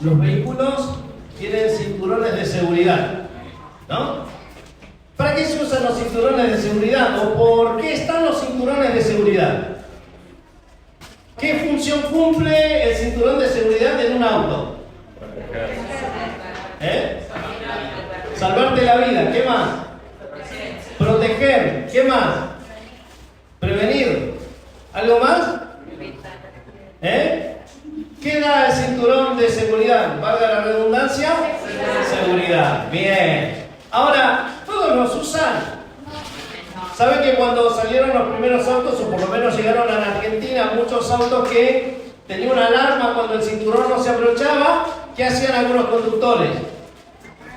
los vehículos tienen cinturones de seguridad, ¿no? ¿Para qué se usan los cinturones de seguridad? ¿O por qué están los cinturones de seguridad? ¿Qué función cumple el cinturón de seguridad en un auto? Salvarte la vida. ¿Qué más? Proteger. ¿Qué más? Prevenir. ¿Algo más? ¿Qué da el cinturón de seguridad? ¿Valga la redundancia? Seguridad. Bien. Ahora, todos los usan. ¿Saben que cuando salieron los primeros autos, o por lo menos llegaron a la Argentina, muchos autos que tenían una alarma cuando el cinturón no se abrochaba? ¿Qué hacían algunos conductores?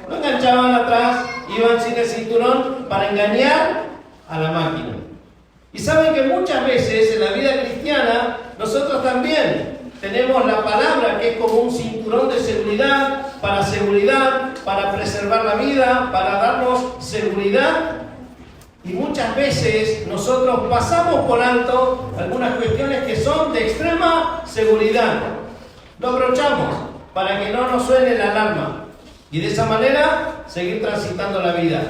Lo enganchaban atrás, iban sin el cinturón para engañar a la máquina. Y saben que muchas veces en la vida cristiana nosotros también tenemos la palabra que es como un cinturón de seguridad, para preservar la vida, para darnos seguridad. Y muchas veces nosotros pasamos por alto algunas cuestiones que son de extrema seguridad. Lo abrochamos para que no nos suene la alarma y de esa manera seguir transitando la vida.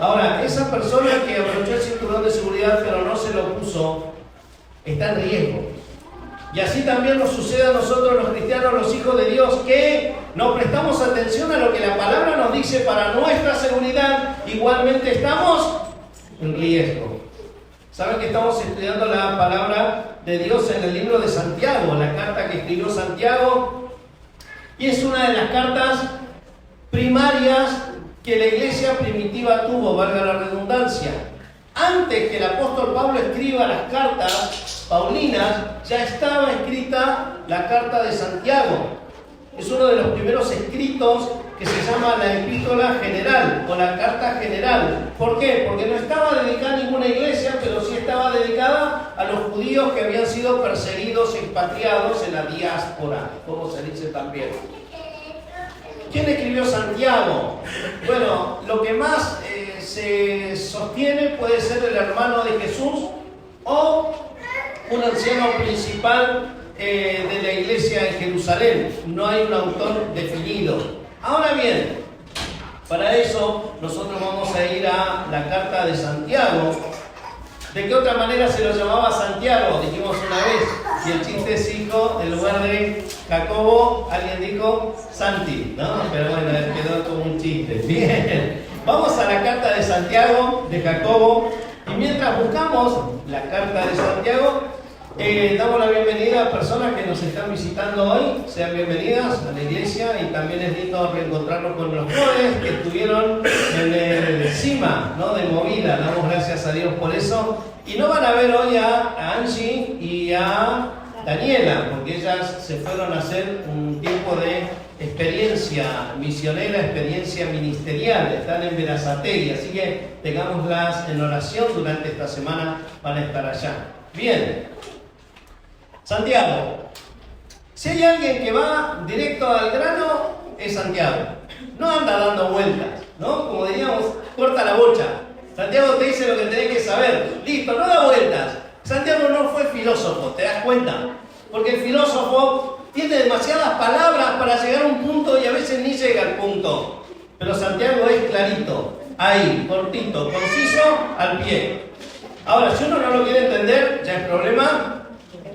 Ahora, esa persona que abrochó el cinturón de seguridad pero no se lo puso, está en riesgo. Y así también nos sucede a nosotros los cristianos, los hijos de Dios, que no prestamos atención a lo que la palabra nos dice para nuestra seguridad, igualmente estamos en riesgo. Saben que estamos estudiando la palabra de Dios en el libro de Santiago, la carta que escribió Santiago, y es una de las cartas primarias que la iglesia primitiva tuvo, valga la redundancia. Antes que el apóstol Pablo escriba las cartas paulinas, ya estaba escrita la carta de Santiago. Es uno de los primeros escritos que se llama la epístola general o la carta general. ¿Por qué? Porque no estaba dedicada a ninguna iglesia, pero sí estaba dedicada a los judíos que habían sido perseguidos, expatriados en la diáspora, como se dice también. ¿Quién escribió Santiago? Bueno, lo que más se sostiene puede ser el hermano de Jesús o un anciano principal de la iglesia en Jerusalén. No hay un autor definido. Ahora bien, para eso nosotros vamos a ir a la carta de Santiago. ¿De qué otra manera se lo llamaba Santiago? Dijimos una vez. Y el chiste es hijo, en lugar de Jacobo, alguien dijo Santi, ¿no? Pero bueno, quedó como un chiste. Bien, vamos a la carta de Santiago, de Jacobo. Y mientras buscamos la carta de Santiago, damos la bienvenida a personas que nos están visitando hoy. Sean bienvenidas a la iglesia y también es lindo reencontrarnos con los jóvenes que estuvieron en el CIMA, ¿no? De Movida. Damos gracias a Dios por eso. Y no van a ver hoy a Angie y a Daniela, porque ellas se fueron a hacer un tiempo de experiencia misionera, experiencia ministerial. Están en Berazategui, así que tengámoslas en oración durante esta semana, van a estar allá. Bien. Santiago. Si hay alguien que va directo al grano, es Santiago. No anda dando vueltas, ¿no? Como diríamos, corta la bocha. Santiago te dice lo que tenés que saber. Listo, no da vueltas. Santiago no fue filósofo, ¿te das cuenta? Porque el filósofo tiene demasiadas palabras para llegar a un punto y a veces ni llega al punto. Pero Santiago es clarito, ahí, cortito, conciso, al pie. Ahora, si uno no lo quiere entender, ya es problema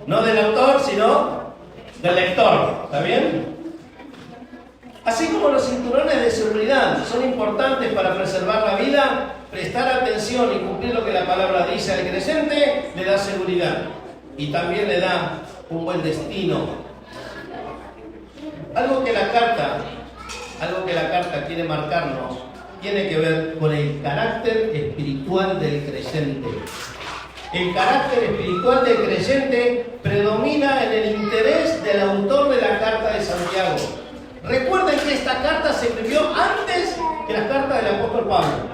no del autor, sino del lector. ¿Está bien? Así como los cinturones de seguridad son importantes para preservar la vida, prestar atención y cumplir lo que la palabra dice al creyente le da seguridad y también le da un buen destino. Algo que la carta quiere marcarnos tiene que ver con el carácter espiritual del creyente. El carácter espiritual del creyente predomina en el interés del autor de la carta de Santiago. Recuerden que esta carta se escribió antes que la carta del apóstol Pablo.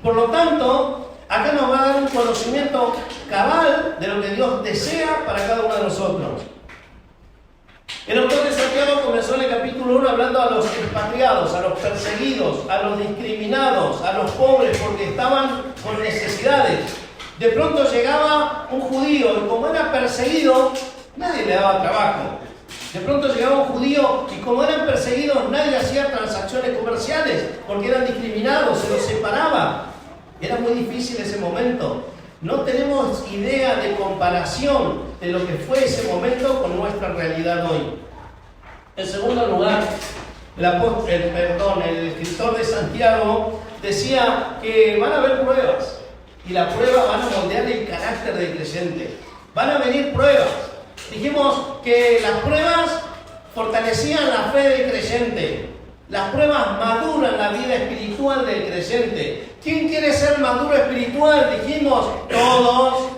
Por lo tanto, acá nos va a dar un conocimiento cabal de lo que Dios desea para cada uno de nosotros. El autor de Santiago comenzó en el capítulo 1 hablando a los expatriados, a los perseguidos, a los discriminados, a los pobres porque estaban con necesidades. De pronto llegaba un judío y como era perseguido, nadie le daba trabajo. De pronto llegaba un judío y como eran perseguidos nadie hacía transacciones comerciales porque eran discriminados, se los separaba. Era muy difícil ese momento. No tenemos idea de comparación de lo que fue ese momento con nuestra realidad hoy. En segundo lugar, el escritor de Santiago decía que van a haber pruebas y las pruebas van a moldear el carácter del creyente. Van a venir pruebas. Dijimos que las pruebas fortalecían la fe del creyente. Las pruebas maduran la vida espiritual del creyente. ¿Quién quiere ser maduro espiritual? Dijimos, todos.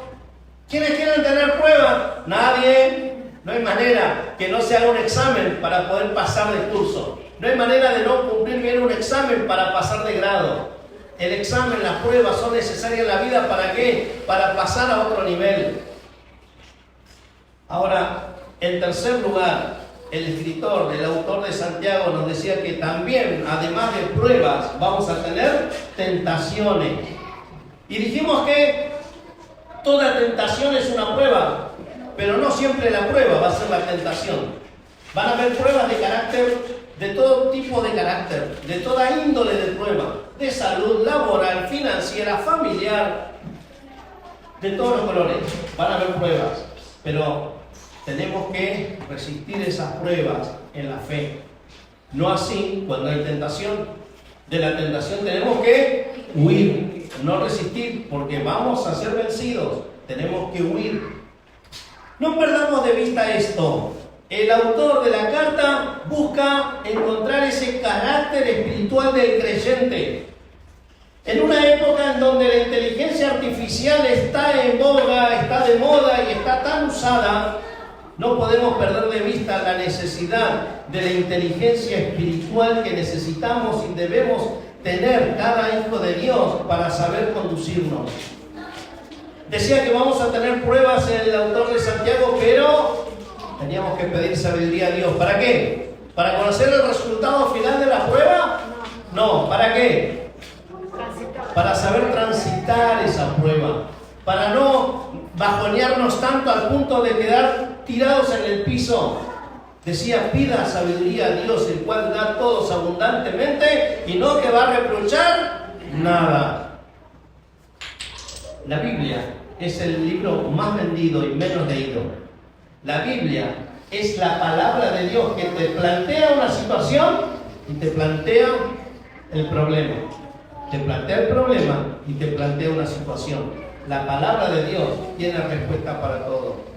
¿Quiénes quieren tener pruebas? Nadie. No hay manera que no se haga un examen para poder pasar de curso. No hay manera de no cumplir bien un examen para pasar de grado. El examen, las pruebas son necesarias en la vida. ¿Para qué? Para pasar a otro nivel. Ahora, en tercer lugar, el autor de Santiago nos decía que también, además de pruebas, vamos a tener tentaciones. Y dijimos que toda tentación es una prueba, pero no siempre la prueba va a ser la tentación. Van a haber pruebas de carácter, de todo tipo de carácter, de toda índole de prueba, de salud, laboral, financiera, familiar, de todos los colores. Van a haber pruebas, pero tenemos que resistir esas pruebas en la fe. No así cuando hay tentación. De la tentación tenemos que huir, no resistir, porque vamos a ser vencidos. Tenemos que huir. No perdamos de vista esto. El autor de la carta busca encontrar ese carácter espiritual del creyente. En una época en donde la inteligencia artificial está en boga, está de moda y está tan usada, no podemos perder de vista la necesidad de la inteligencia espiritual que necesitamos y debemos tener cada hijo de Dios para saber conducirnos. Decía que vamos a tener pruebas en el autor de Santiago, pero teníamos que pedir sabiduría a Dios. ¿Para qué? ¿Para conocer el resultado final de la prueba? No, ¿para qué? Para saber transitar esa prueba, para no bajonearnos tanto al punto de quedar tirados en el piso. Decía, pida sabiduría a Dios, el cual da a todos abundantemente y no que va a reprochar nada. La Biblia es el libro más vendido y menos leído. La Biblia es la palabra de Dios que te plantea una situación y te plantea el problema. Te plantea el problema y te plantea una situación. La palabra de Dios tiene respuesta para todo.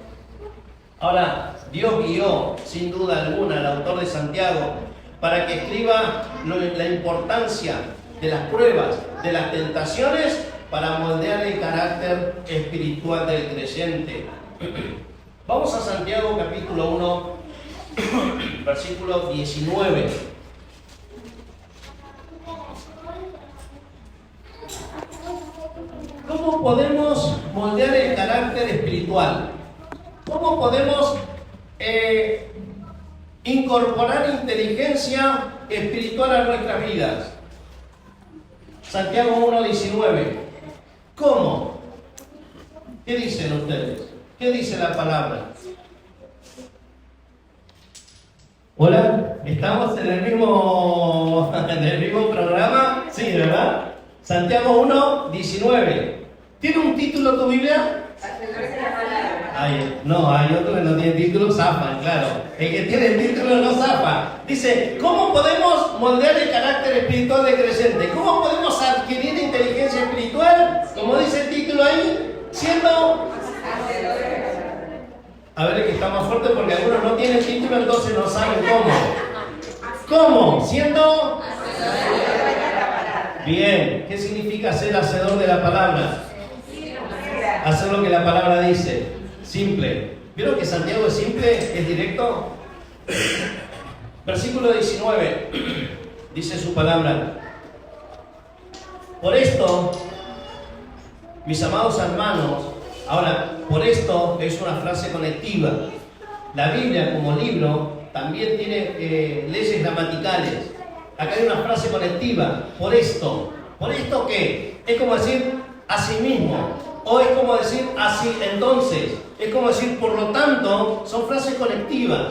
Ahora, Dios guió, sin duda alguna, al autor de Santiago para que escriba la importancia de las pruebas, de las tentaciones, para moldear el carácter espiritual del creyente. Vamos a Santiago capítulo 1, versículo 19. ¿Cómo podemos moldear el carácter espiritual? ¿Cómo podemos incorporar inteligencia espiritual a nuestras vidas? Santiago 1:19. ¿Cómo? ¿Qué dicen ustedes? ¿Qué dice la palabra? Hola, ¿estamos en el mismo programa? Sí, ¿verdad? Santiago 1:19. ¿Tiene un título tu Biblia? Hay otro que no tiene título, zafan, claro. El que tiene el título no zafa. Dice, ¿cómo podemos moldear el carácter espiritual del creyente? ¿Cómo podemos adquirir inteligencia espiritual? Como dice el título ahí, siendo... A ver, el que está más fuerte porque algunos no tienen título, entonces no saben cómo. ¿Cómo? Siendo... Bien, ¿qué significa ser hacedor de la palabra? Hacer lo que la palabra dice. Simple. ¿Vieron que Santiago es simple? ¿Es directo? Versículo 19. Dice su palabra. Por esto, mis amados hermanos, ahora, por esto es una frase conectiva. La Biblia como libro también tiene leyes gramaticales. Acá hay una frase conectiva. Por esto. ¿Por esto qué? Es como decir asimismo. O es como decir así entonces. Es como decir por lo tanto. Son frases conectivas.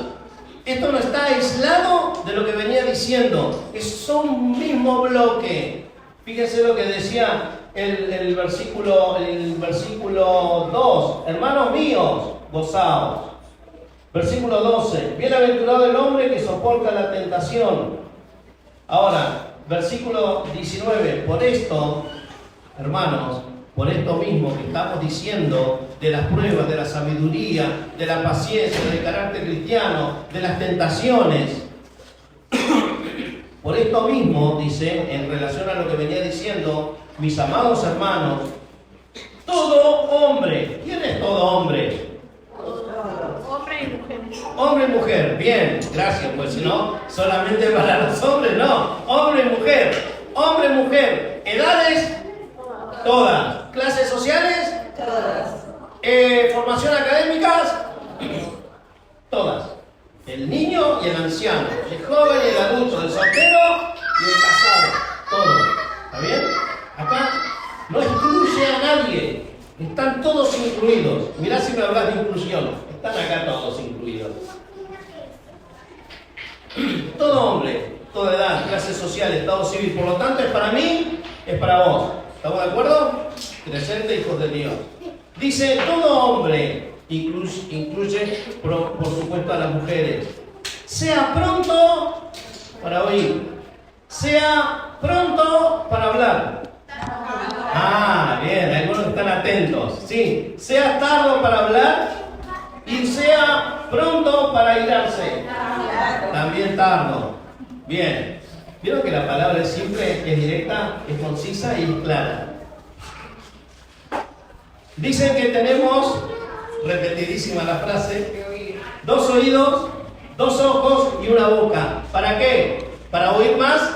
Esto no está aislado de lo que venía diciendo, es un mismo bloque. Fíjense lo que decía el versículo 2, hermanos míos, gozaos. Versículo 12, bienaventurado el hombre que soporta la tentación. Ahora, versículo 19, por esto, hermanos, por esto mismo que estamos diciendo de las pruebas, de la sabiduría, de la paciencia, del carácter cristiano, de las tentaciones. Por esto mismo, dice, en relación a lo que venía diciendo, mis amados hermanos, todo hombre, ¿quién es todo hombre? Hombre y mujer. Hombre y mujer, bien, gracias, pues si no, solamente para los hombres, no, hombre y mujer, edades, todas, clases sociales, Todas. formación académicas, todas, el niño y el anciano, el joven y el adulto, el soltero y el casado, todo, ¿está bien? Acá no excluye a nadie, están todos incluidos. Mirá si me hablas de inclusión, están acá todos incluidos. Todo hombre, toda edad, clase social, estado civil, por lo tanto es para mí, es para vos. ¿Estamos de acuerdo? Presente, hijos de Dios. Dice, todo hombre, incluye por supuesto a las mujeres, sea pronto para oír, sea pronto para hablar. Ah, bien, algunos están atentos. Sí, sea tardo para hablar y sea pronto para irarse. También tardo. Bien. ¿Vieron que la palabra es simple, es directa, es concisa y es clara? Dicen que tenemos, repetidísima la frase, 2 oídos, 2 ojos y una boca. ¿Para qué? ¿Para oír más?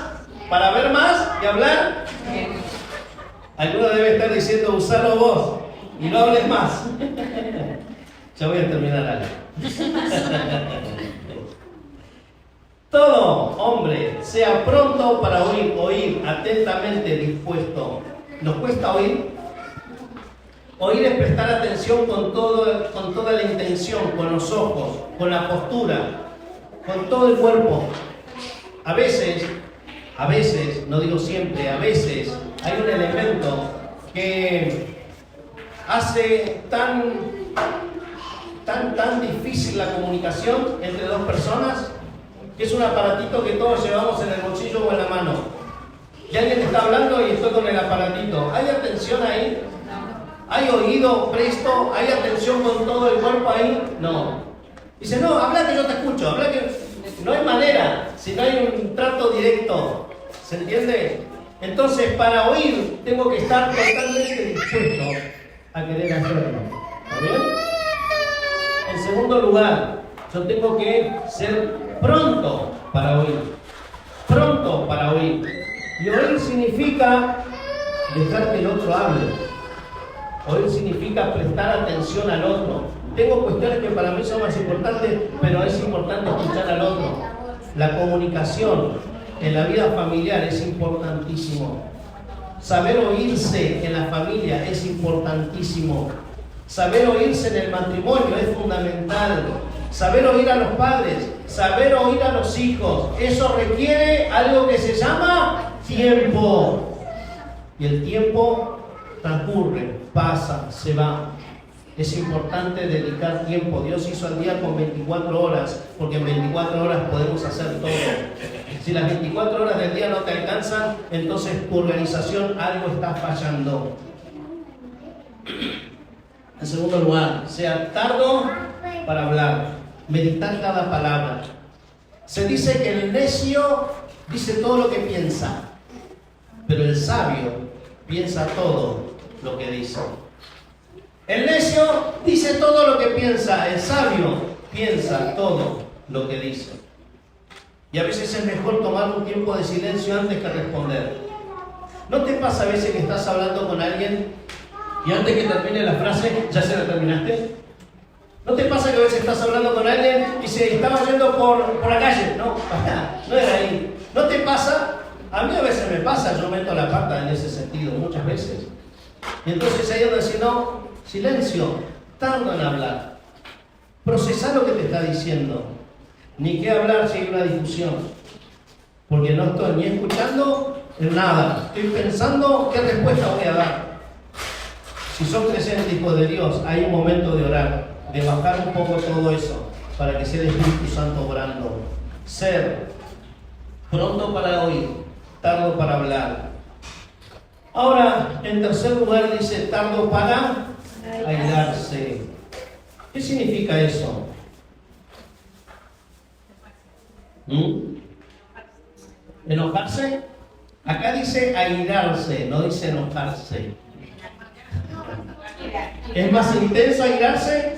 ¿Para ver más y hablar? Alguno debe estar diciendo, usarlo vos y no hables más. Ya voy a terminar algo. Todo hombre sea pronto para oír atentamente dispuesto. ¿Nos cuesta oír? Oír es prestar atención con toda la intención, con los ojos, con la postura, con todo el cuerpo. A veces, no digo siempre, a veces hay un elemento que hace tan difícil la comunicación entre dos personas, que es un aparatito que todos llevamos en el bolsillo o en la mano. Y alguien está hablando y estoy con el aparatito. ¿Hay atención ahí? ¿Hay oído presto? ¿Hay atención con todo el cuerpo ahí? No. Dice, no, habla que yo te escucho, habla que... No hay manera, si no hay un trato directo. ¿Se entiende? Entonces, para oír, tengo que estar totalmente dispuesto a querer hacerlo. ¿Está bien? En segundo lugar, yo tengo que ser pronto para oír. Pronto para oír. Y oír significa dejar que el otro hable. Oír significa prestar atención al otro. Tengo cuestiones que para mí son más importantes, pero es importante escuchar al otro. La comunicación en la vida familiar es importantísimo. Saber oírse en la familia es importantísimo. Saber oírse en el matrimonio es fundamental. Saber oír a los padres, saber oír a los hijos, eso requiere algo que se llama tiempo. Y el tiempo transcurre, pasa, se va. Es importante dedicar tiempo. Dios hizo el día con 24 horas, porque en 24 horas podemos hacer todo. Si las 24 horas del día no te alcanzan, entonces tu organización algo está fallando. En segundo lugar, sea tardo para hablar, meditar cada palabra. Se dice que el necio dice todo lo que piensa, pero el sabio piensa todo lo que dice. El necio dice todo lo que piensa, el sabio piensa todo lo que dice. Y a veces es mejor tomar un tiempo de silencio antes que responder. ¿No te pasa a veces que estás hablando con alguien y antes que termine la frase, ya se la terminaste? ¿No te pasa que a veces estás hablando con alguien y se estaba yendo por la calle? No, no era ahí. ¿No te pasa? A mí a veces me pasa, yo meto la pata en ese sentido, muchas veces. Y entonces ahí donde dice, no, silencio, tarda en hablar. Procesá lo que te está diciendo. ni qué hablar si hay una discusión, porque no estoy ni escuchando nada, estoy pensando qué respuesta voy a dar. Si sos creyente, hijo de Dios, hay un momento de orar, de bajar un poco todo eso, para que sea el Espíritu Santo obrando. Ser pronto para oír, tardo para hablar. Ahora, en tercer lugar dice tardo para airarse. ¿Qué significa eso? ¿Enojarse? Acá dice airarse, no dice enojarse. ¿Es más intenso airarse?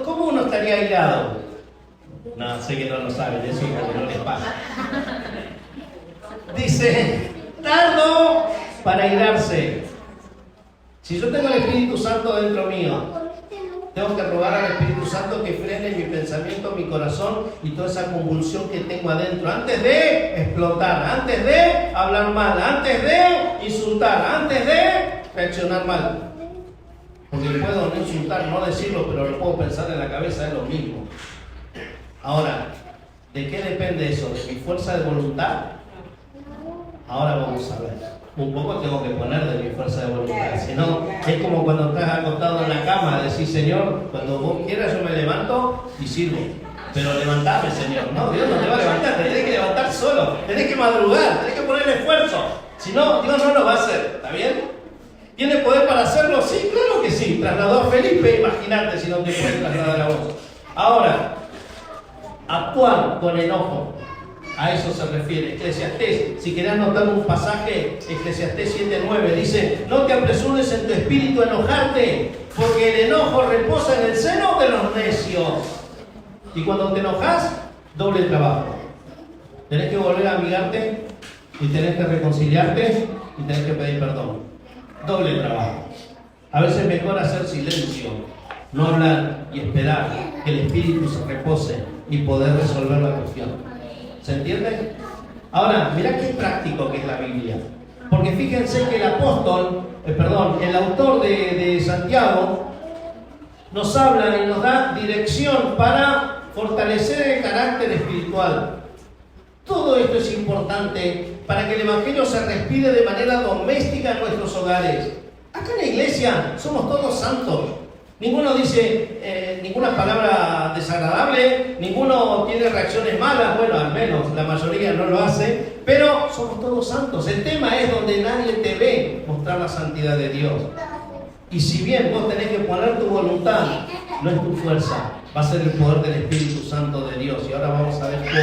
¿Cómo uno estaría airado? No, sé que no lo saben, eso es porque no les pasa. Dice, tardo para airarse. Si yo tengo el Espíritu Santo dentro mío, tengo que rogar al Espíritu Santo que frene mi pensamiento, mi corazón y toda esa convulsión que tengo adentro. Antes de explotar, antes de hablar mal, antes de insultar, antes de reaccionar mal. Porque puedo no insultar, no decirlo, pero lo puedo pensar en la cabeza, es lo mismo. Ahora, ¿de qué depende eso? ¿De mi fuerza de voluntad? Ahora vamos a ver. Un poco tengo que poner de mi fuerza de voluntad. Si no, es como cuando estás acostado en la cama, decís, Señor, cuando vos quieras yo me levanto y sirvo. Pero levantame, Señor. No, Dios no te va a levantar, te tenés que levantar solo. Tenés que madrugar, tenés que poner esfuerzo. Si no, Dios no lo va a hacer. ¿Está bien? ¿Tiene poder para hacerlo? Sí, claro que sí. Trasladó a Felipe, imagínate si no te puedes trasladar a vos. Ahora, actuar con enojo. A eso se refiere Eclesiastés. Si querés notar un pasaje, Eclesiastés 7:9 dice: no te apresures en tu espíritu a enojarte, porque el enojo reposa en el seno de los necios. Y cuando te enojas, doble trabajo. Tenés que volver a amigarte, y tenés que reconciliarte, y tenés que pedir perdón. Doble trabajo. A veces es mejor hacer silencio, no hablar y esperar que el espíritu se repose y poder resolver la cuestión. ¿Se entiende? Ahora, mirá qué práctico que es la Biblia. Porque fíjense que el el autor de Santiago, nos habla y nos da dirección para fortalecer el carácter espiritual. Todo esto es importante para que el Evangelio se respire de manera doméstica en nuestros hogares. Acá en la iglesia somos todos santos. Ninguno dice ninguna palabra desagradable, ninguno tiene reacciones malas, bueno, al menos la mayoría no lo hace, pero somos todos santos. El tema es donde nadie te ve mostrar la santidad de Dios. Y si bien vos tenés que poner tu voluntad, no es tu fuerza, va a ser el poder del Espíritu Santo de Dios. Y ahora vamos a ver cómo.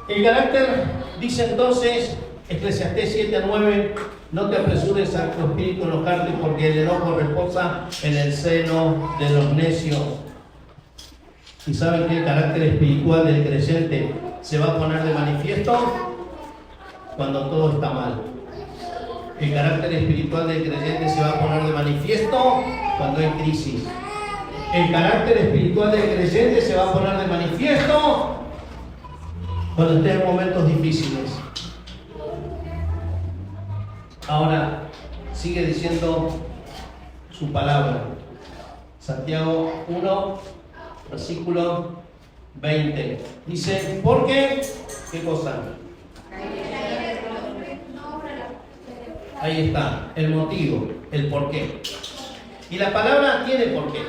El carácter, dice entonces Eclesiastés 7:9, no te apresures a tu espíritu enojarte, porque el enojo reposa en el seno de los necios. ¿Y saben que el carácter espiritual del creyente se va a poner de manifiesto? Cuando todo está mal. El carácter espiritual del creyente se va a poner de manifiesto cuando hay crisis. El carácter espiritual del creyente se va a poner de manifiesto cuando estés en momentos difíciles. Ahora, sigue diciendo su palabra. Santiago 1, versículo 20. Dice, ¿por qué? ¿Qué cosa? Ahí está, el motivo, el por qué. Y la palabra tiene por qué.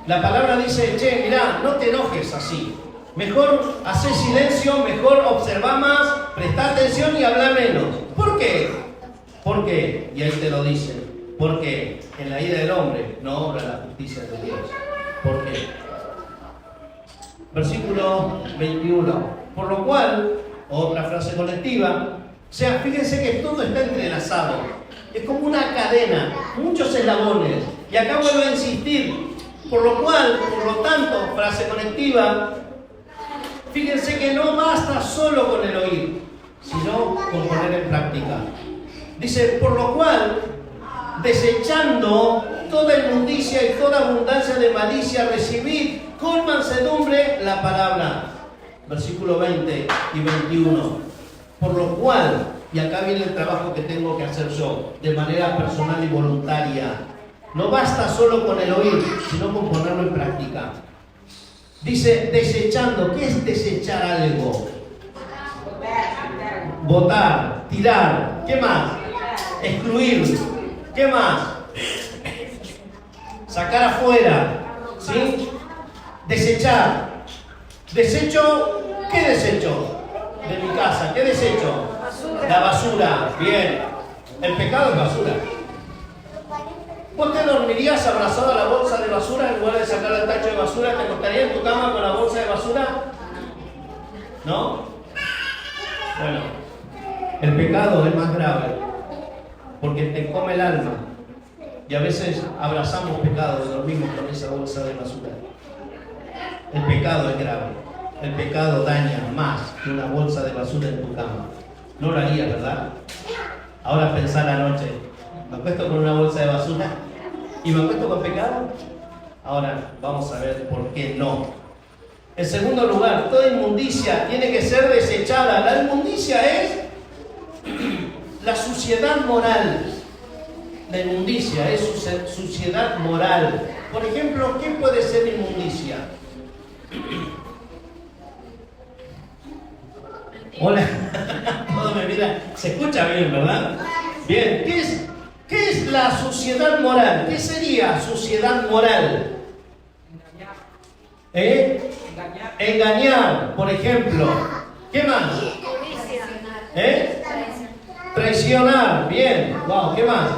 La palabra dice, che, mirá, no te enojes así. Mejor hacer silencio, mejor observar más, prestar atención y hablar menos. ¿Por qué? ¿Por qué? Y ahí te lo dicen. Porque en la ira del hombre no obra la justicia de Dios. ¿Por qué? Versículo 21. Por lo cual, otra frase colectiva, o sea, fíjense que todo está entrelazado. Es como una cadena, muchos eslabones. Y acá vuelvo a insistir. Por lo cual, por lo tanto, frase colectiva, fíjense que no basta solo con el oír, sino con poner en práctica. Dice, por lo cual, desechando toda inmundicia y toda abundancia de malicia, recibid con mansedumbre la palabra. Versículo 20 y 21. Por lo cual, y acá viene el trabajo que tengo que hacer yo, de manera personal y voluntaria. No basta solo con el oír, sino con ponerlo en práctica. Dice desechando. ¿Qué es desechar algo? Botar, tirar. ¿Qué más? Excluir. ¿Qué más? Sacar afuera. ¿Sí? Desechar. Desecho. ¿Qué desecho? De mi casa. ¿Qué desecho? La basura. Bien. El pecado es basura. ¿Vos te dormirías abrazado a la bolsa de basura en lugar de sacar el tacho de basura? ¿Te acostarías en tu cama con la bolsa de basura? ¿No? Bueno, el pecado es más grave porque te come el alma y a veces abrazamos pecado y dormimos con esa bolsa de basura. El pecado es grave. El pecado daña más que una bolsa de basura en tu cama. No lo harías, ¿verdad? Ahora pensá la noche. ¿Me acuesto con una bolsa de basura y me acuesto con pecado? Ahora vamos a ver por qué no. En segundo lugar, toda inmundicia tiene que ser desechada. La inmundicia es la suciedad moral. La inmundicia es suciedad moral. Por ejemplo, ¿qué puede ser inmundicia? Hola. Todo me mira. Se escucha bien, ¿verdad? Bien. ¿Qué es la suciedad moral? ¿Qué sería suciedad moral? Engañar, por ejemplo. ¿Qué más? Traicionar. Bien. Wow, ¿qué más?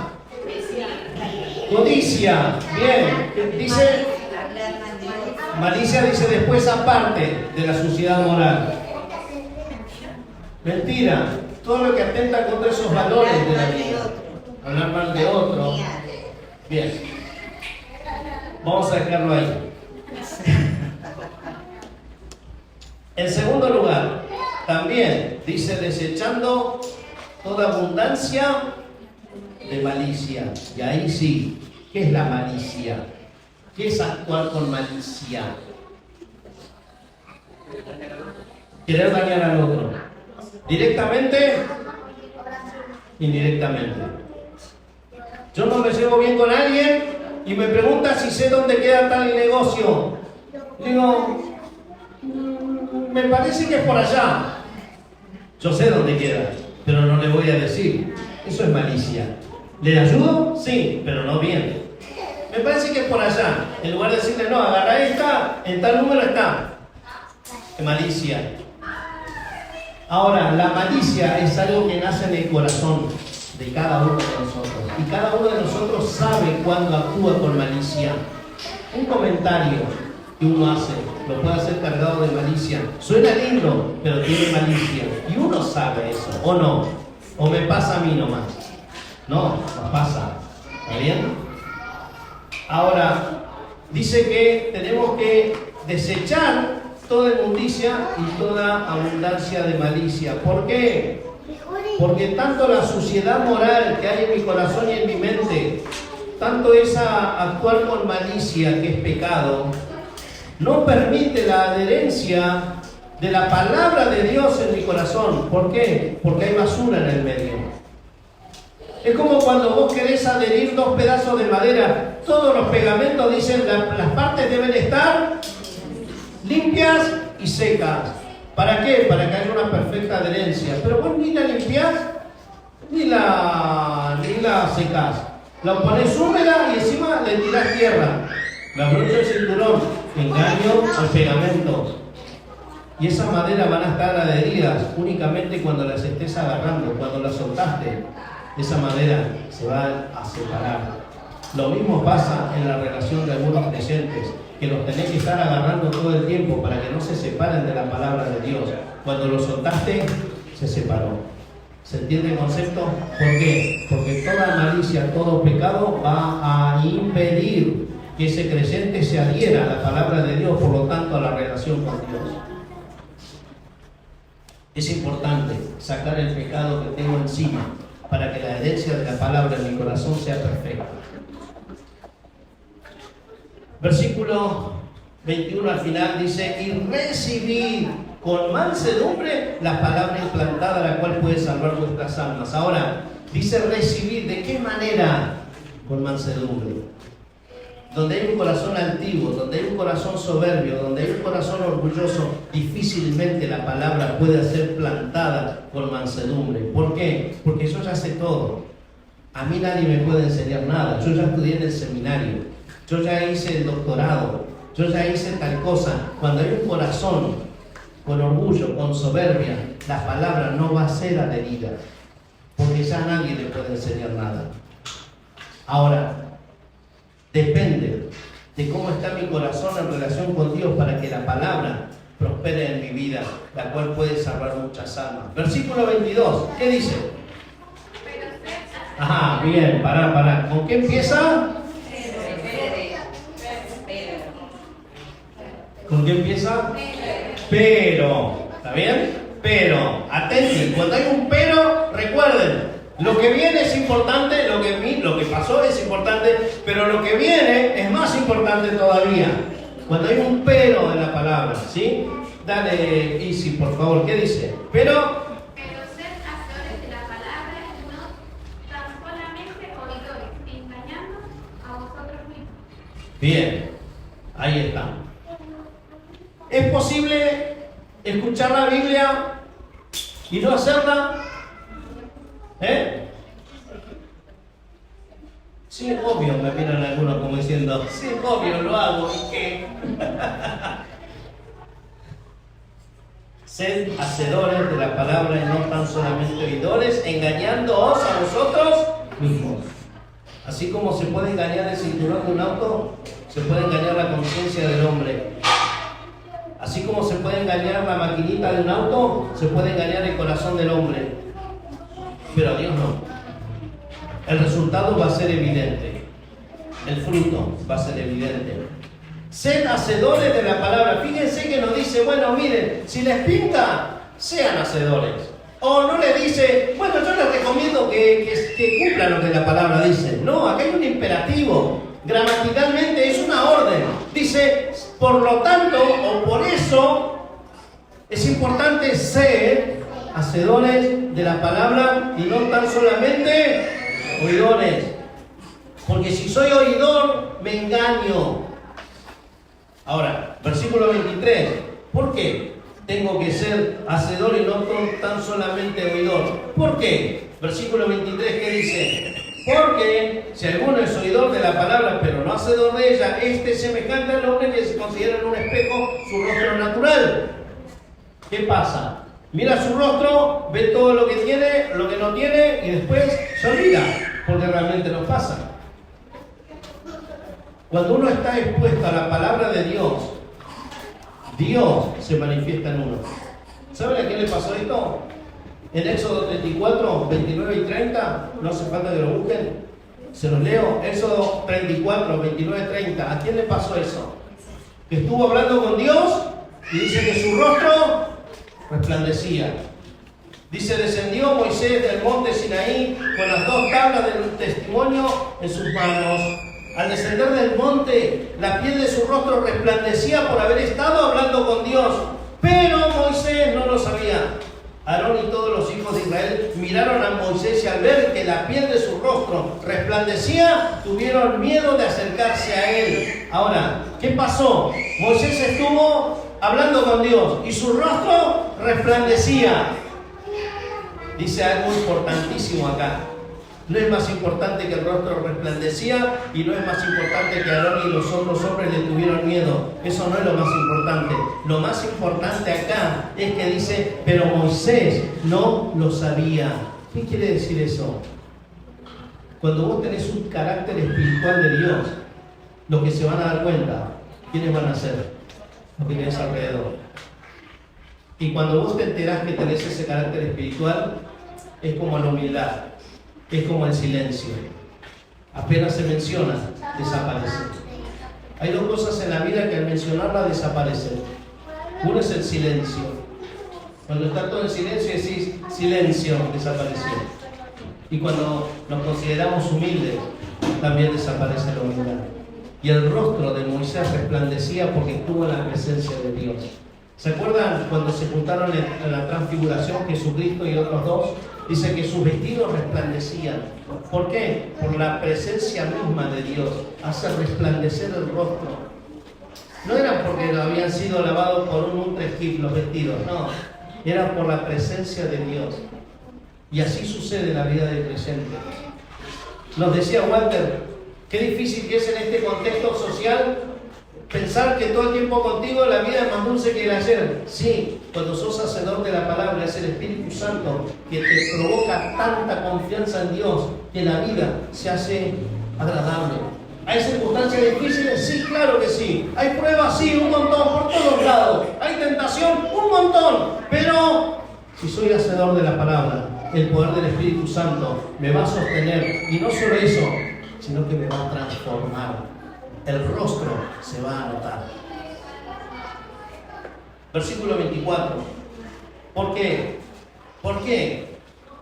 Codicia. Bien. Dice malicia, dice después aparte de la suciedad moral. Mentira. Todo lo que atenta contra esos valores de la vida. Hablar mal de otro. Bien. Vamos a dejarlo ahí. En segundo lugar, también dice desechando toda abundancia de malicia. Y ahí sí, ¿qué es la malicia? ¿Qué es actuar con malicia? Querer dañar al otro. Directamente, indirectamente. Yo no me llevo bien con alguien y me pregunta si sé dónde queda tal negocio. Digo, me parece que es por allá. Yo sé dónde queda, pero no le voy a decir. Eso es malicia. ¿Le ayudo? Sí, pero no bien. Me parece que es por allá. En lugar de decirle, no, agarra esta, en tal número está. Es malicia. Ahora, la malicia es algo que nace en el corazón de cada uno de nosotros. Y cada uno de nosotros sabe cuándo actúa con malicia. Un comentario que uno hace lo puede hacer cargado de malicia. Suena lindo, pero tiene malicia. Y uno sabe eso, ¿o no? ¿O me pasa a mí nomás? No, nos pasa. ¿Está bien? Ahora, dice que tenemos que desechar toda inmundicia y toda abundancia de malicia. ¿Por qué? Porque tanto la suciedad moral que hay en mi corazón y en mi mente, tanto esa actuar con malicia, que es pecado, no permite la adherencia de la palabra de Dios en mi corazón. ¿Por qué? Porque hay basura en el medio. Es como cuando vos querés adherir dos pedazos de madera. Todos los pegamentos dicen las partes deben estar limpias y secas. ¿Para qué? Para que haya una perfecta adherencia. Pero vos ni la limpiás, ni la secás. La pones húmeda y encima le tirás tierra. La brocha del cinturón, engaño al pegamento. Y esas maderas van a estar adheridas únicamente cuando las estés agarrando. Cuando las soltaste, esa madera se va a separar. Lo mismo pasa en la relación de algunos creyentes, que los tenés que estar agarrando todo el tiempo para que no se separen de la palabra de Dios. Cuando lo soltaste, se separó. ¿Se entiende el concepto? ¿Por qué? Porque toda malicia, todo pecado va a impedir que ese creyente se adhiera a la palabra de Dios, por lo tanto a la relación con Dios. Es importante sacar el pecado que tengo encima para que la adherencia de la palabra en mi corazón sea perfecta. Versículo 21 al final dice: y recibid con mansedumbre la palabra implantada, la cual puede salvar vuestras almas. Ahora, dice recibir, ¿de qué manera? Con mansedumbre. donde hay un corazón altivo, donde hay un corazón soberbio, donde hay un corazón orgulloso, difícilmente la palabra puede ser plantada con mansedumbre. ¿Por qué? Porque yo ya sé todo. A mí nadie me puede enseñar nada. Yo ya estudié en el seminario, yo ya hice el doctorado, yo ya hice tal cosa. Cuando hay un corazón con orgullo, con soberbia, la palabra no va a ser adherida, porque ya nadie le puede enseñar nada. Ahora, depende de cómo está mi corazón en relación con Dios para que la palabra prospere en mi vida, la cual puede salvar muchas almas. Versículo 22, ¿qué dice? Ajá, bien, pará. ¿Con qué empieza? ¿Con qué empieza? Pero, ¿está bien? Pero, atención, cuando hay un pero, recuerden, lo que viene es importante, lo que pasó es importante, pero lo que viene es más importante todavía. Cuando hay un pero en la palabra, ¿sí? Dale, Isi, por favor, ¿qué dice? Pero sed hacedores de la palabra, no tan solamente oidores, engañando a vosotros mismos. bien, ahí está. ¿Es posible escuchar la Biblia y no hacerla? Sí, obvio, me miran algunos como diciendo, sí, obvio, lo hago, ¿y qué? Sed hacedores de la palabra y no tan solamente oidores, engañándoos a vosotros mismos. Así como se puede engañar el cinturón de un auto, se puede engañar la conciencia del hombre. Así como se puede engañar la maquinita de un auto, se puede engañar el corazón del hombre. Pero a Dios no. El resultado va a ser evidente. El fruto va a ser evidente. Sed hacedores de la palabra. Fíjense que nos dice, bueno, miren, si les pinta, sean hacedores. O no les dice, bueno, yo les recomiendo que cumplan lo que la palabra dice. No, acá hay un imperativo. Gramaticalmente es una orden. Dice, por lo tanto, o por eso, es importante ser hacedores de la palabra y no tan solamente oidores. Porque si soy oidor, me engaño. Ahora, versículo 23. ¿Por qué tengo que ser hacedor y no tan solamente oidor? ¿Por qué? Versículo 23, ¿qué dice? Porque si alguno es oidor de la palabra, pero no hacedor de ella, este es semejante al hombre que se considera en un espejo su rostro natural. ¿Qué pasa? Mira su rostro, ve todo lo que tiene, lo que no tiene, y después se olvida, porque realmente no pasa. Cuando uno está expuesto a la palabra de Dios, Dios se manifiesta en uno. ¿Saben a quién le pasó esto? En Éxodo 34, 29 y 30, no hace falta que lo busquen, se los leo. Éxodo 34, 29 y 30, ¿a quién le pasó eso? Que estuvo hablando con Dios y dice que su rostro resplandecía. Dice, descendió Moisés del monte Sinaí con las 2 tablas del testimonio en sus manos. Al descender del monte, la piel de su rostro resplandecía por haber estado hablando con Dios. Pero Moisés no lo sabía. Aarón y todos los hijos de Israel miraron a Moisés y al ver que la piel de su rostro resplandecía, tuvieron miedo de acercarse a él. Ahora, ¿qué pasó? Moisés estuvo hablando con Dios y su rostro resplandecía. Dice algo importantísimo acá. No es más importante que el rostro resplandecía y no es más importante que Aarón y los otros hombres le tuvieron miedo. Eso no es lo más importante. Lo más importante acá es que dice, pero Moisés no lo sabía. ¿Qué quiere decir eso? Cuando vos tenés un carácter espiritual de Dios, los que se van a dar cuenta, ¿quiénes van a ser? Los que tenés alrededor. Y cuando vos te enterás que tenés ese carácter espiritual, es como la humildad. Es como el silencio. Apenas se menciona, desaparece. Hay 2 cosas en la vida que al mencionarla desaparecen. Uno es el silencio. Cuando está todo en silencio decís, silencio, desapareció. Y cuando nos consideramos humildes, también desaparece la humildad. Y el rostro de Moisés resplandecía porque estuvo en la presencia de Dios. ¿Se acuerdan cuando se juntaron en la transfiguración Jesucristo y otros 2? Dice que sus vestidos resplandecían. ¿Por qué? Por la presencia misma de Dios. Hace resplandecer el rostro. No era porque lo habían sido lavados por un ultra-skip los vestidos, no. Era por la presencia de Dios. Y así sucede en la vida del creyente. Nos decía Walter, qué difícil que es en este contexto social pensar que todo el tiempo contigo la vida es más dulce que el ayer. Sí, cuando sos hacedor de la palabra, es el Espíritu Santo que te provoca tanta confianza en Dios que la vida se hace agradable. ¿Hay circunstancias difíciles? Sí, claro que sí. ¿Hay pruebas? Sí, un montón, por todos lados. ¿Hay tentación? Un montón. Pero si soy hacedor de la palabra, el poder del Espíritu Santo me va a sostener. Y no solo eso, sino que me va a transformar. El rostro se va a notar. Versículo 24. ¿Por qué? ¿Por qué?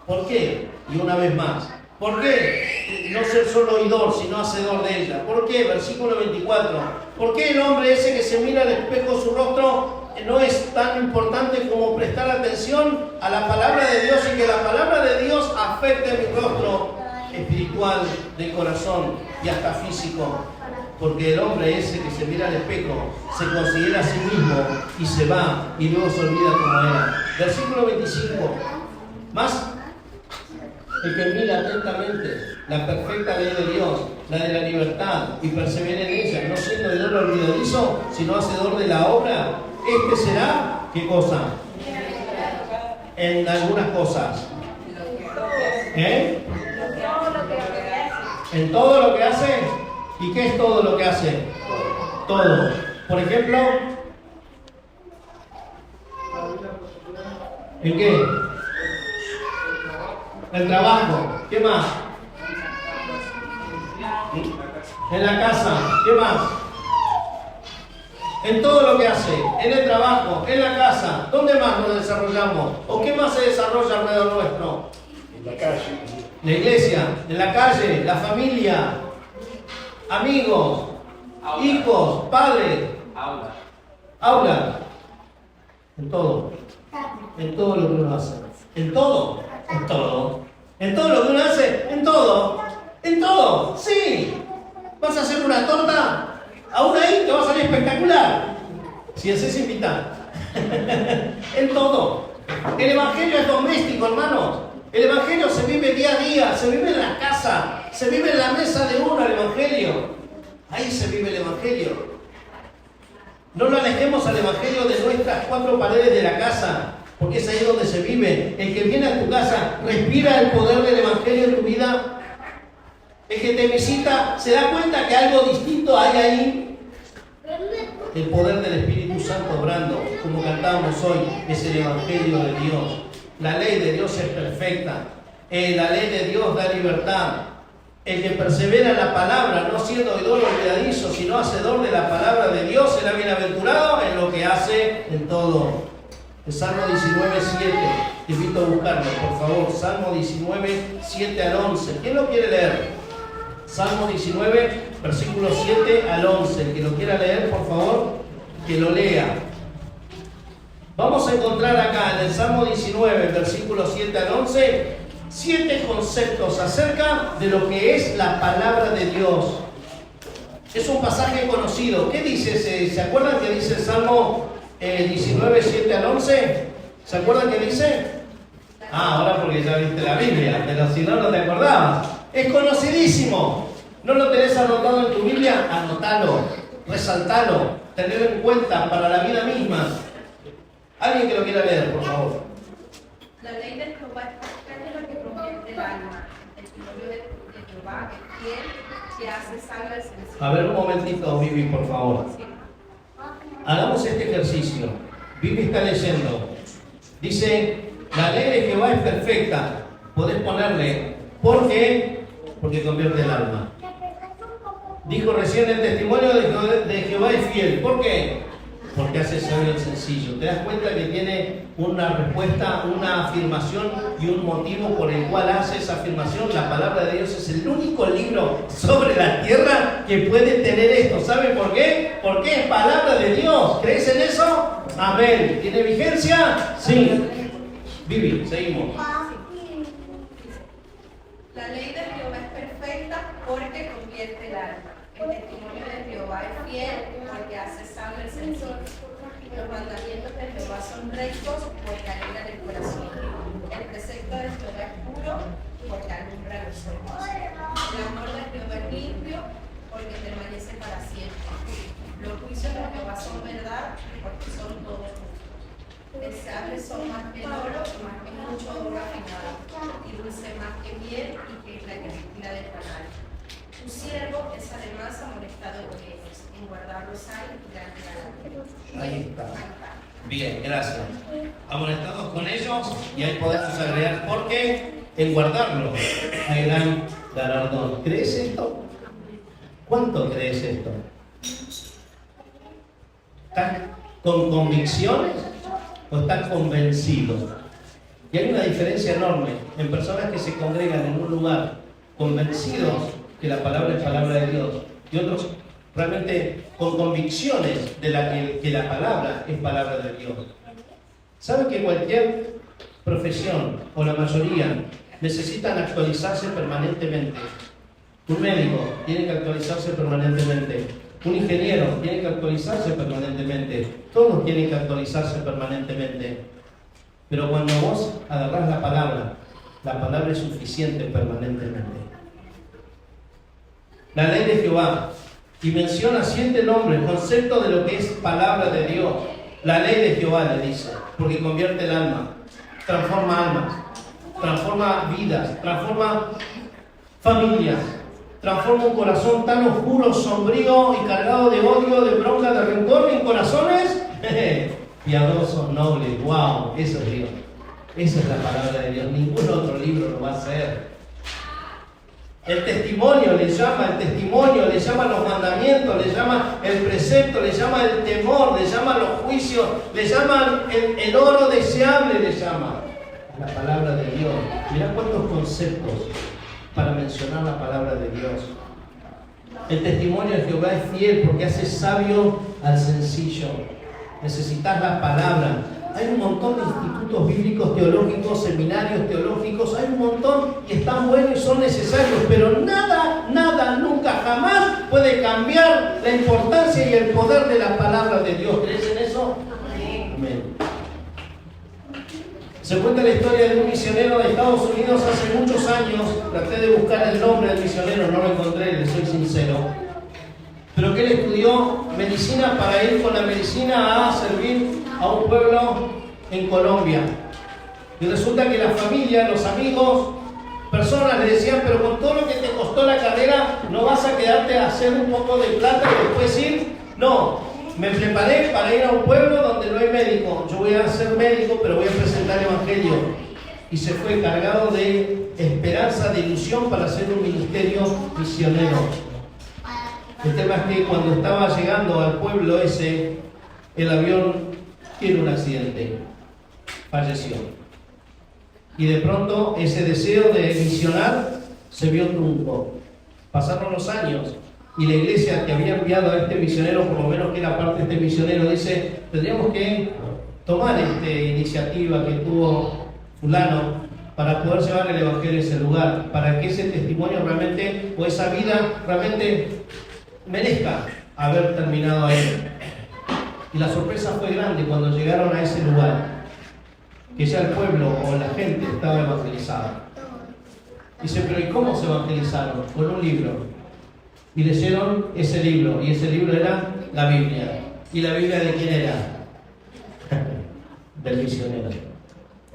¿Por qué? Y una vez más. ¿Por qué no ser solo oidor, sino hacedor de ella? ¿Por qué? Versículo 24. ¿Por qué el hombre ese que se mira al espejo su rostro no es tan importante como prestar atención a la palabra de Dios y que la palabra de Dios afecte a mi rostro espiritual, de corazón y hasta físico? Porque el hombre ese que se mira al espejo se considera a sí mismo y se va y luego se olvida como era. Versículo 25. Más el que mira atentamente la perfecta ley de Dios, la de la libertad, y persevera en ella, no siendo oidor olvidadizo, sino hacedor de la obra, este será, ¿qué cosa? En algunas cosas. En todo lo que hace. ¿Y qué es todo lo que hace? Todo. Por ejemplo, ¿en qué? El trabajo. ¿Qué más? En la casa. ¿Qué más? En todo lo que hace. En el trabajo, en la casa. ¿Dónde más nos desarrollamos? ¿O qué más se desarrolla alrededor nuestro? En la calle. La iglesia, en la calle, la familia, amigos, hijos, padres, aula. En todo. En todo lo que uno hace. En todo. En todo. En todo lo que uno hace. En todo. En todo. Sí. ¿Vas a hacer una torta? Aún ahí te va a salir espectacular. Si haces invitar. En todo. El evangelio es doméstico, hermanos. El evangelio se vive día a día. Se vive en la casa. Se vive en la mesa de uno el evangelio. Ahí se vive el evangelio. No lo alejemos al evangelio de nuestras cuatro paredes de la casa, porque es ahí donde se vive. El que viene a tu casa respira el poder del evangelio en tu vida. El que te visita se da cuenta que algo distinto hay ahí. El poder del Espíritu Santo obrando, como cantábamos hoy, es el evangelio de Dios. La ley de Dios es perfecta. La ley de Dios da libertad. El que persevera en la palabra, no siendo oidor olvidadizo, sino hacedor de la palabra de Dios, será bienaventurado en lo que hace en todo. El Salmo 19:7. Te invito a buscarlo, por favor. Salmo 19, 7 al 11. ¿Quién lo quiere leer? Salmo 19, versículos 7 al 11. El que lo quiera leer, por favor, que lo lea. Vamos a encontrar acá en el Salmo 19, versículos 7 al 11, 7 conceptos acerca de lo que es la palabra de Dios. Es un pasaje conocido. ¿Qué dice? ¿Se acuerdan que dice el Salmo 19, 7 al 11? ¿Se acuerdan qué dice? Ahora porque ya viste la Biblia, pero si no, no te acordabas. Es conocidísimo. ¿No lo tenés anotado en tu Biblia? Anotalo, resaltalo, tenelo en cuenta para la vida misma. Alguien que lo quiera leer, por favor. La ley de Jehová es perfecta, la que promete el alma. El testimonio de Jehová es fiel, que hace sabio al sencillo. A ver un momentito, Vivi, por favor. Hagamos este ejercicio. Vivi está leyendo. Dice, la ley de Jehová es perfecta. Podés ponerle, ¿por qué? Porque convierte el alma. Dijo recién, el testimonio de Jehová es fiel. ¿Por qué? Porque hace sabio el sencillo. ¿Te das cuenta que tiene una respuesta, una afirmación y un motivo por el cual hace esa afirmación? La palabra de Dios es el único libro sobre la tierra que puede tener esto. ¿Saben por qué? Porque es palabra de Dios. ¿Crees en eso? Amén. ¿Tiene vigencia? Sí. Vivi, seguimos. La ley de Jehová es perfecta porque convierte el alma. El testimonio de Jehová es fiel porque hace sabio el sencillo. Los mandamientos de Jehová son rectos porque alegran el corazón. El precepto de Jehová es puro porque alumbra los ojos. El amor de Jehová es limpio porque permanece para siempre. Los juicios de Jehová son verdad porque son todos justos. Deseables son más que el oro, más que mucho oro afinado, y dulce más que miel y que es la del panal. Tu siervo es además amonestado con ellos, en guardarlos hay grande galardón. Ahí está. Bien, gracias. Amonestados con ellos, y ahí podemos agregar, porque en guardarlo hay gran galardón. ¿Crees esto? ¿Cuánto crees esto? ¿Estás con convicciones o estás convencido? Y hay una diferencia enorme en personas que se congregan en un lugar convencidos que la palabra es palabra de Dios y otros realmente con convicciones de que la palabra es palabra de Dios. ¿Saben que cualquier profesión o la mayoría necesitan actualizarse permanentemente? Un médico tiene que actualizarse permanentemente. Un ingeniero tiene que actualizarse permanentemente. Todos tienen que actualizarse permanentemente. Pero cuando vos agarrás la palabra es suficiente permanentemente. La ley de Jehová, y menciona 7 nombres, concepto de lo que es palabra de Dios. La ley de Jehová le dice, porque convierte el alma, transforma almas, transforma vidas, transforma familias, transforma un corazón tan oscuro, sombrío y cargado de odio, de bronca, de rencor en corazones piadosos, nobles. ¡Wow! Eso es Dios. Esa es la palabra de Dios. Ningún otro libro lo va a hacer. El testimonio le llama los mandamientos, le llama el precepto, le llama el temor, le llama los juicios, le llaman el oro deseable, le llama la palabra de Dios. Mirá cuántos conceptos para mencionar la palabra de Dios. El testimonio de Jehová es fiel porque hace sabio al sencillo. Necesitas la palabra. Hay un montón de institutos bíblicos, teológicos, seminarios teológicos, hay un montón y están buenos y son necesarios, pero nada, nunca, jamás puede cambiar la importancia y el poder de la palabra de Dios. ¿Crees en eso? Amén. Se cuenta la historia de un misionero de Estados Unidos hace muchos años. Traté de buscar el nombre del misionero, no lo encontré, le soy sincero. Pero que él estudió medicina para ir con la medicina a servir a un pueblo en Colombia. Y resulta que la familia, los amigos, personas le decían, pero con todo lo que te costó la carrera, ¿no vas a quedarte a hacer un poco de plata y después ir? No, me preparé para ir a un pueblo donde no hay médico. Yo voy a ser médico, pero voy a presentar el evangelio. Y se fue cargado de esperanza, de ilusión para hacer un ministerio misionero. El tema es que cuando estaba llegando al pueblo ese, el avión tiene un accidente, falleció. Y de pronto ese deseo de misionar se vio trunco. Pasaron los años y la iglesia que había enviado a este misionero, por lo menos que era parte de este misionero, dice, tendríamos que tomar esta iniciativa que tuvo fulano para poder llevar el evangelio a ese lugar, para que ese testimonio realmente, o esa vida realmente merezca haber terminado ahí. Y la sorpresa fue grande cuando llegaron a ese lugar, que ya el pueblo o la gente estaba evangelizada. Dice, pero ¿y cómo se evangelizaron? Con un libro. Y leyeron ese libro, y ese libro era la Biblia. ¿Y la Biblia de quién era? Del misionero.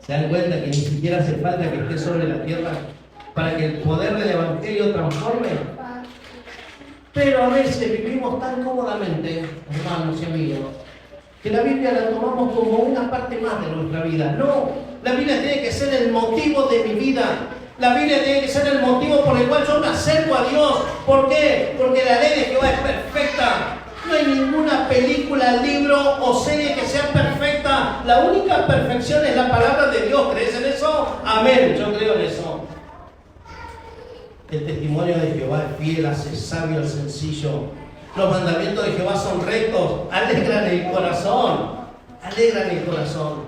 ¿Se dan cuenta que ni siquiera hace falta que esté sobre la tierra para que el poder del evangelio transforme? Pero a veces vivimos tan cómodamente, hermanos y amigos, que la Biblia la tomamos como una parte más de nuestra vida. No, la Biblia tiene que ser el motivo de mi vida. La Biblia tiene que ser el motivo por el cual yo me acerco a Dios. ¿Por qué? Porque la ley de Jehová es perfecta. No hay ninguna película, libro o serie que sea perfecta. La única perfección es la palabra de Dios. ¿Crees en eso? Amén, yo creo en eso. El testimonio de Jehová es fiel, hace sabio al sencillo. Los mandamientos de Jehová son rectos, alegran el corazón. Alegran el corazón.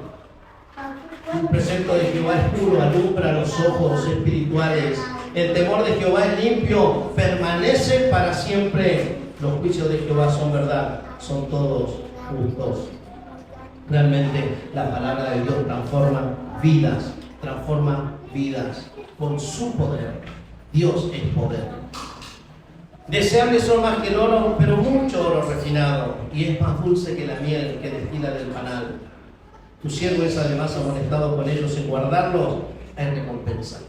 El precepto de Jehová es puro, alumbra los ojos espirituales. El temor de Jehová es limpio, permanece para siempre. Los juicios de Jehová son verdad, son todos justos. Realmente la palabra de Dios transforma vidas con su poder. Dios es poder. Deseables son más que el oro, pero mucho oro refinado, y es más dulce que la miel que destila del panal. Tu siervo es además amonestado con ellos en guardarlos, en recompensa.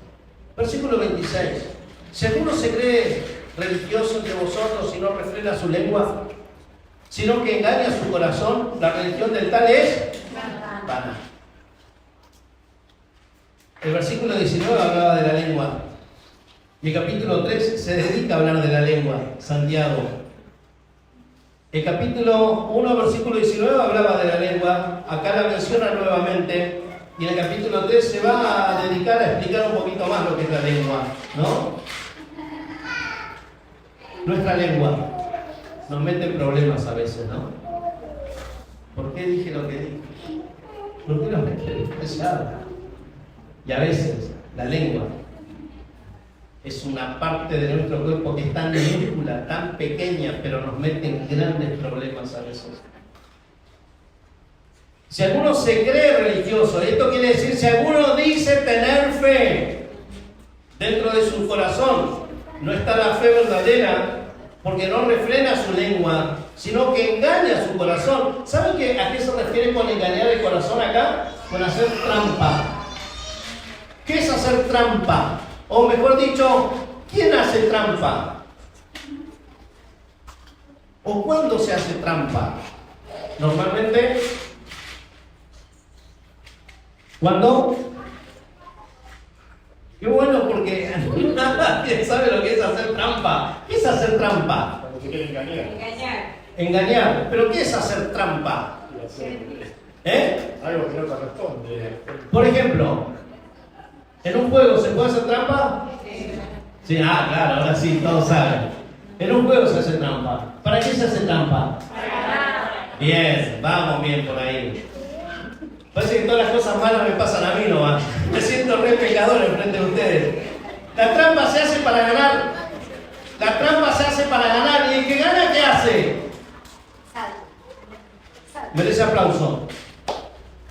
Versículo 26. Si alguno se cree religioso entre vosotros y no refrena su lengua, sino que engaña su corazón, la religión del tal es vana. El versículo 19 hablaba de la lengua. Y el capítulo 3 se dedica a hablar de la lengua, Santiago. El capítulo 1, versículo 19 hablaba de la lengua, acá la menciona nuevamente, y en el capítulo 3 se va a dedicar a explicar un poquito más lo que es la lengua, ¿no? Nuestra lengua nos mete en problemas a veces, ¿no? ¿Por qué dije lo que dije? ¿Por qué nos mete pesado? Y a veces la lengua es una parte de nuestro cuerpo que es tan minúscula, tan pequeña, pero nos mete en grandes problemas a veces. Si alguno se cree religioso, esto quiere decir si alguno dice tener fe dentro de su corazón, no está la fe verdadera porque no refrena su lengua, sino que engaña su corazón. ¿Saben a qué se refiere con engañar el corazón acá? Con hacer trampa. ¿Qué es hacer trampa? O mejor dicho, ¿quién hace trampa? ¿O cuándo se hace trampa? Normalmente, ¿cuándo? Qué bueno, porque nadie sabe lo que es hacer trampa. ¿Qué es hacer trampa? Cuando te quieren engañar. Engañar. ¿Pero qué es hacer trampa? Algo que no corresponde. Por ejemplo, ¿en un juego se puede hacer trampa? Sí, claro, ahora sí, todos saben. En un juego se hace trampa. ¿Para qué se hace trampa? Bien, vamos bien por ahí. Parece que todas las cosas malas me pasan a mí nomás. Me siento re pecador enfrente de ustedes. La trampa se hace para ganar. La trampa se hace para ganar. ¿Y el que gana qué hace? Merece aplauso.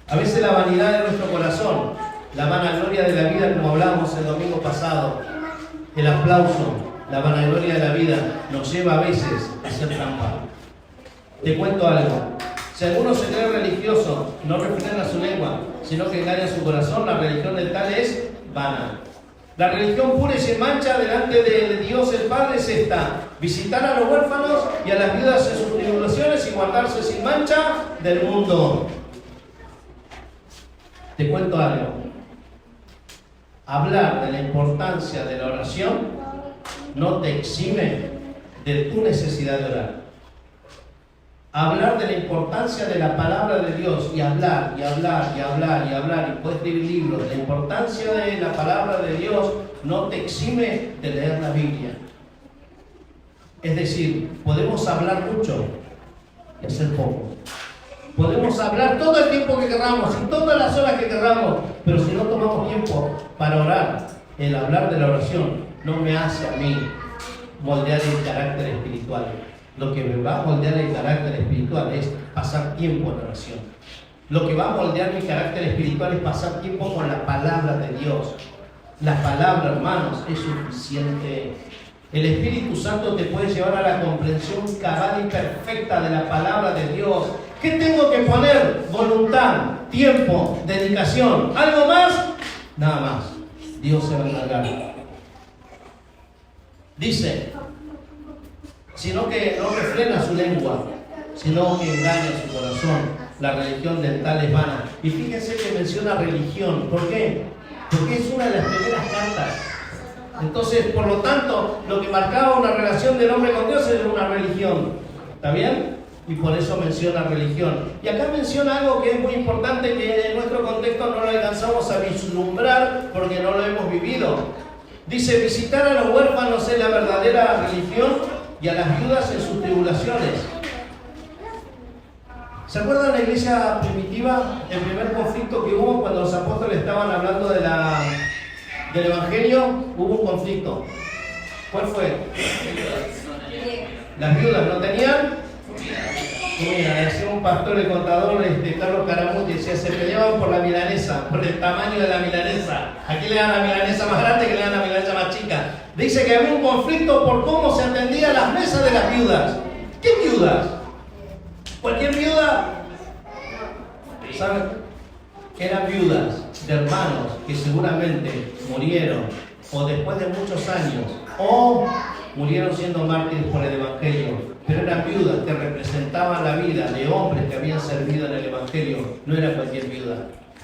A veces la vanidad de nuestro corazón, la vanagloria de la vida, como hablábamos el domingo pasado, el aplauso, la vanagloria de la vida, nos lleva a veces a hacer trampa. Te cuento algo. Si alguno se cree religioso, no refrena su lengua, sino que engaña su corazón, la religión del tal es vana. La religión pura y sin mancha delante de Dios el Padre es esta: visitar a los huérfanos y a las viudas en sus tribulaciones y guardarse sin mancha del mundo. Te cuento algo. Hablar de la importancia de la oración no te exime de tu necesidad de orar. Hablar de la importancia de la palabra de Dios y hablar, y puedes escribir libros. La importancia de la palabra de Dios no te exime de leer la Biblia. Es decir, podemos hablar mucho y hacer poco. Podemos hablar todo el tiempo que queramos y todas las horas que queramos, pero si no tomamos tiempo para orar, el hablar de la oración no me hace a mí moldear el carácter espiritual. Lo que me va a moldear el carácter espiritual es pasar tiempo en oración. Lo que va a moldear mi carácter espiritual es pasar tiempo con la palabra de Dios. La palabra, hermanos, es suficiente. El Espíritu Santo te puede llevar a la comprensión cabal y perfecta de la palabra de Dios. ¿Qué tengo que poner? Voluntad, tiempo, dedicación. ¿Algo más? Nada más. Dios se va a encargar. Dice, sino que no refrena su lengua, sino que engaña su corazón. La religión del tal es vana. Y fíjense que menciona religión. ¿Por qué? Porque es una de las primeras cartas. Entonces, por lo tanto, lo que marcaba una relación del hombre con Dios era una religión. ¿Está bien? Y por eso menciona religión. Y acá menciona algo que es muy importante, que en nuestro contexto no lo alcanzamos a vislumbrar porque no lo hemos vivido. Dice, visitar a los huérfanos es la verdadera religión y a las viudas en sus tribulaciones. ¿Se acuerdan la iglesia primitiva? El primer conflicto que hubo cuando los apóstoles estaban hablando del Evangelio, hubo un conflicto. ¿Cuál fue? Las viudas no tenían. Mira, decía un pastor, el contador Carlos Caramuti, decía, se peleaban por la milanesa, por el tamaño de la milanesa. Aquí le dan la milanesa más grande que le dan la milanesa más chica. Dice que había un conflicto por cómo se atendían las mesas de las viudas. ¿Qué viudas? Cualquier viuda, ¿saben? Eran viudas de hermanos que seguramente murieron o después de muchos años o murieron siendo mártires por el Evangelio, pero eran viudas que representaban la vida de hombres que habían servido en el Evangelio. No era cualquier viuda.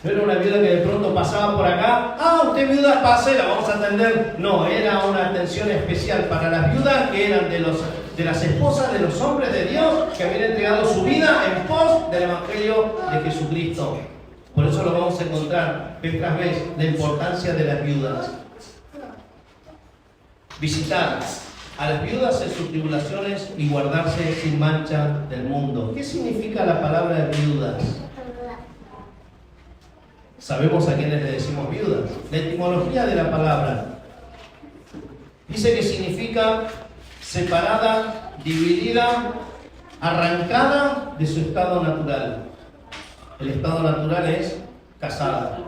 No era una viuda que de pronto pasaba por acá. Usted viuda, pase, la vamos a atender. No, era una atención especial para las viudas que eran de las esposas de los hombres de Dios que habían entregado su vida en pos del Evangelio de Jesucristo. Por eso lo vamos a encontrar vez tras vez, la importancia de las viudas. Visitar a las viudas en sus tribulaciones y guardarse sin mancha del mundo. ¿Qué significa la palabra viudas? Sabemos a quiénes le decimos viudas. La etimología de la palabra dice que significa separada, dividida, arrancada de su estado natural. El estado natural es casada,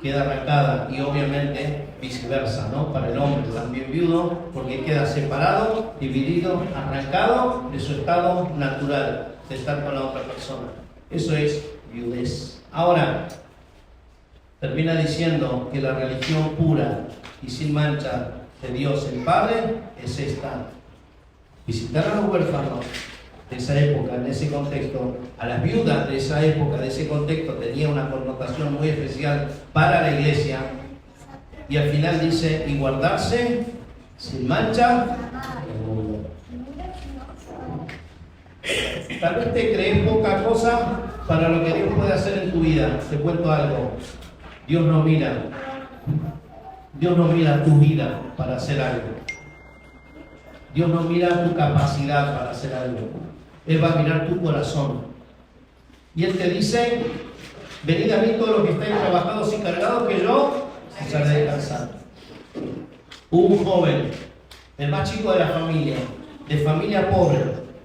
queda arrancada, y obviamente viceversa, ¿no? Para el hombre también viudo, porque queda separado, dividido, arrancado de su estado natural, de estar con la otra persona. Eso es viudez. Ahora, termina diciendo que la religión pura y sin mancha de Dios el Padre es esta: visitar a los huérfanos de esa época, en ese contexto, a las viudas de esa época, de ese contexto, tenía una connotación muy especial para la iglesia. Y al final dice, y guardarse sin mancha del mundo. Tal vez te crees poca cosa para lo que Dios puede hacer en tu vida. Te cuento algo. Dios no mira tu vida para hacer algo. Dios no mira tu capacidad para hacer algo. Él va a mirar tu corazón. Y Él te dice, venid a mí todos los que estáis trabajados y cargados, que yo os haré descansar. Hubo un joven, el más chico de la familia, de familia pobre,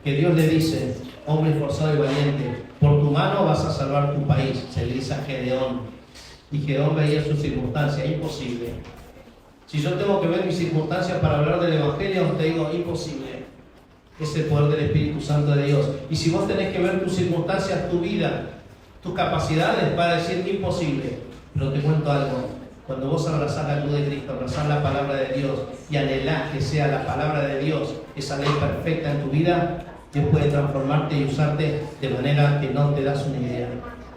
que Dios le dice, hombre esforzado y valiente, por tu mano vas a salvar tu país. Se le dice a Gedeón. Y Gedeón veía sus circunstancias, imposible. Si yo tengo que ver mis circunstancias para hablar del Evangelio, te digo, imposible. Es el poder del Espíritu Santo de Dios. Y si vos tenés que ver tus circunstancias, tu vida, tus capacidades, para decir imposible. Pero te cuento algo. Cuando vos abrazás la luz de Cristo, abrazás la palabra de Dios y anhelás que sea la palabra de Dios esa ley perfecta en tu vida, Dios puede transformarte y usarte de manera que no te das una idea.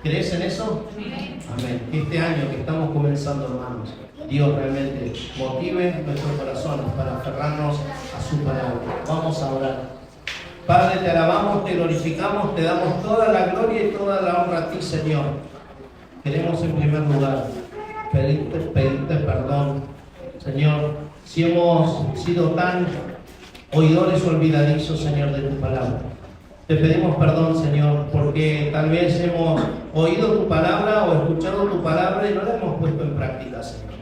¿Crees en eso? Amén. Que este año que estamos comenzando, hermanos, Dios realmente motive nuestros corazones para aferrarnos a su palabra. Vamos a orar. Padre, te alabamos, te glorificamos, te damos toda la gloria y toda la honra a ti, Señor. Queremos en primer lugar pedirte perdón, Señor, si hemos sido tan oidores o olvidadizos, Señor, de tu palabra. Te pedimos perdón, Señor, porque tal vez hemos oído tu palabra o escuchado tu palabra y no la hemos puesto en práctica, Señor.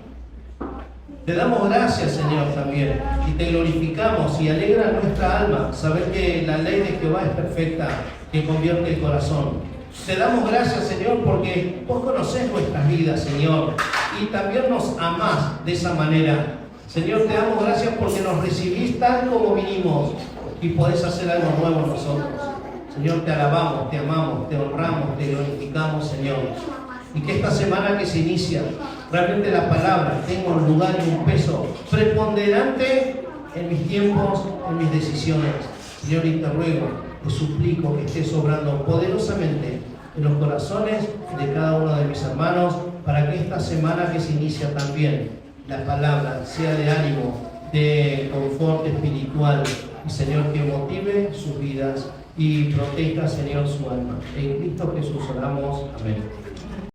Te damos gracias, Señor, también, y te glorificamos y alegra nuestra alma saber que la ley de Jehová es perfecta, que convierte el corazón. Te damos gracias, Señor, porque vos conocés nuestras vidas, Señor, y también nos amás de esa manera. Señor, te damos gracias porque nos recibís tal como vinimos y podés hacer algo nuevo en nosotros. Señor, te alabamos, te amamos, te honramos, te glorificamos, Señor. Y que esta semana que se inicia, realmente la palabra tenga un lugar y un peso preponderante en mis tiempos, en mis decisiones. Señor, y te ruego, te suplico que estés obrando poderosamente en los corazones de cada uno de mis hermanos, para que esta semana que se inicia también, la palabra sea de ánimo, de confort espiritual, y Señor, que motive sus vidas y proteja, Señor, su alma. En Cristo Jesús oramos. Amén.